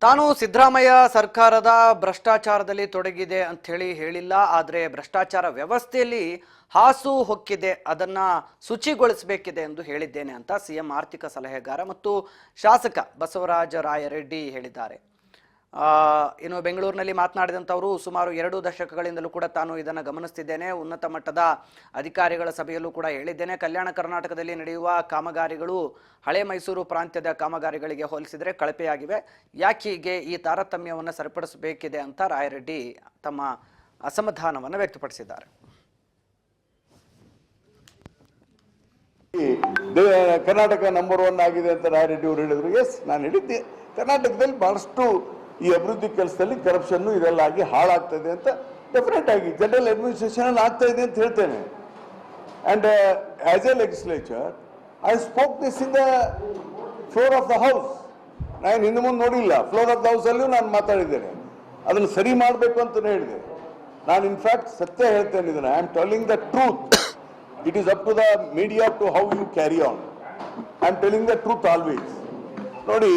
ತಾನು ಸಿದ್ದರಾಮಯ್ಯ ಸರ್ಕಾರದ ಭ್ರಷ್ಟಾಚಾರದಲ್ಲಿ ತೊಡಗಿದೆ ಅಂತ ಹೇಳಿಲ್ಲ. ಆದರೆ ಭ್ರಷ್ಟಾಚಾರ ವ್ಯವಸ್ಥೆಯಲ್ಲಿ ಹಾಸು ಹೊಕ್ಕಿದೆ, ಅದನ್ನ ಶುಚಿಗೊಳಿಸಬೇಕಿದೆ ಎಂದು ಹೇಳಿದ್ದೇನೆ ಅಂತ ಸಿಎಂ ಆರ್ಥಿಕ ಸಲಹೆಗಾರ ಮತ್ತು ಶಾಸಕ ಬಸವರಾಜ ರಾಯರೆಡ್ಡಿ ಹೇಳಿದ್ದಾರೆ. ಇನ್ನು ಬೆಂಗಳೂರಿನಲ್ಲಿ ಮಾತನಾಡಿದಂಥವರು ಸುಮಾರು 2 ದಶಕಗಳಿಂದಲೂ ಕೂಡ ತಾನು ಇದನ್ನು ಗಮನಿಸ್ತಿದ್ದೇನೆ. ಉನ್ನತ ಮಟ್ಟದ ಅಧಿಕಾರಿಗಳ ಸಭೆಯಲ್ಲೂ ಕೂಡ ಹೇಳಿದ್ದೇನೆ. ಕಲ್ಯಾಣ ಕರ್ನಾಟಕದಲ್ಲಿ ನಡೆಯುವ ಕಾಮಗಾರಿಗಳು ಹಳೆ ಮೈಸೂರು ಪ್ರಾಂತ್ಯದ ಕಾಮಗಾರಿಗಳಿಗೆ ಹೋಲಿಸಿದರೆ ಕಳಪೆಯಾಗಿವೆ. ಯಾಕೆ ಹೀಗೆ ಈ ತಾರತಮ್ಯವನ್ನು ಸರಿಪಡಿಸಬೇಕಿದೆ ಅಂತ ರಾಯರೆಡ್ಡಿ ತಮ್ಮ ಅಸಮಾಧಾನವನ್ನು ವ್ಯಕ್ತಪಡಿಸಿದ್ದಾರೆ. ಕರ್ನಾಟಕ ನಂಬರ್ 1 ಆಗಿದೆ ಅಂತ ರಾಯರೆಡ್ಡಿ ಅವರು ಹೇಳಿದ್ರು. ಎಸ್, ನಾನು ಹೇಳಿದ್ದೆ ಕರ್ನಾಟಕದಲ್ಲಿ ಬಹಳಷ್ಟು ಈ ಅಭಿವೃದ್ಧಿ ಕೆಲಸದಲ್ಲಿ ಕರಪ್ಷನ್ ಇದೆಲ್ಲ ಆಗಿ ಹಾಳಾಗ್ತದೆ ಅಂತ ಡೆಫಿನೆಟ್ ಆಗಿ ಜನರಲ್ ಅಡ್ಮಿನಿಸ್ಟ್ರೇಷನ್ ಆಗ್ತಾ ಇದೆ ಅಂತ ಹೇಳ್ತೇನೆ. And as a legislator I spoke this in the floor of the house. ನಾನು ಹಿಂದೆ ಮುಂದೆ ನೋಡಿಲ್ಲ, ಫ್ಲೋರ್ ಆಫ್ ದ ಹೌಸ್ ಅಲ್ಲೂ ನಾನು ಮಾತಾಡಿದ್ದೇನೆ. ಅದನ್ನು ಸರಿ ಮಾಡಬೇಕು ಅಂತ ಹೇಳಿದೆ. ನಾನು ಇನ್ಫ್ಯಾಕ್ಟ್ ಸತ್ಯ ಹೇಳ್ತೇನೆ, ಇದನ್ನು I am telling the truth. It is up to the media to how you carry on. I am telling the truth always. ನೋಡಿ,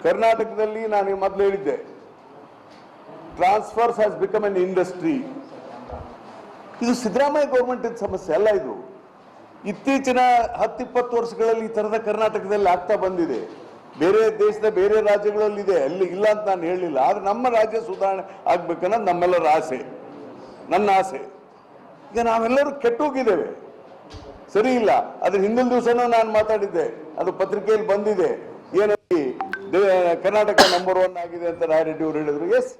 ಕರ್ನಾಟಕದಲ್ಲಿ ನಾನು ಮೊದಲು ಹೇಳಿದ್ದೆ, transfers has become an industry. ಇದು ಸಿದ್ದರಾಮಯ್ಯ ಗೌರ್ಮೆಂಟ್ ಸಮಸ್ಯೆ ಅಲ್ಲ. ಇದು ಇತ್ತೀಚಿನ 10-20 ವರ್ಷಗಳಲ್ಲಿ ಈ ತರದ ಕರ್ನಾಟಕದಲ್ಲಿ ಆಗ್ತಾ ಬಂದಿದೆ. ಬೇರೆ ದೇಶದ ಬೇರೆ ರಾಜ್ಯಗಳಲ್ಲಿದೆ, ಅಲ್ಲಿ ಇಲ್ಲ ಅಂತ ನಾನು ಹೇಳಲಿಲ್ಲ. ಆದ್ರೆ ನಮ್ಮ ರಾಜ್ಯ ಸುಧಾರಣೆ ಆಗ್ಬೇಕನ್ನೋದು ನಮ್ಮೆಲ್ಲರ ಆಸೆ, ನನ್ನ ಆಸೆ. ಈಗ ನಾವೆಲ್ಲರೂ ಕೆಟ್ಟೋಗಿದ್ದೇವೆ, ಸರಿ ಇಲ್ಲ. ಅದ್ರ ಹಿಂದಿನ ದಿವಸನೂ ನಾನು ಮಾತಾಡಿದ್ದೆ, ಅದು ಪತ್ರಿಕೆಯಲ್ಲಿ ಬಂದಿದೆ. ಏನೋ ಕರ್ನಾಟಕ ನಂಬರ್ 1 ಆಗಿದೆ ಅಂತ ರಾಯರೆಡ್ಡಿ ಅವರು ಹೇಳಿದ್ರು. ಎಸ್.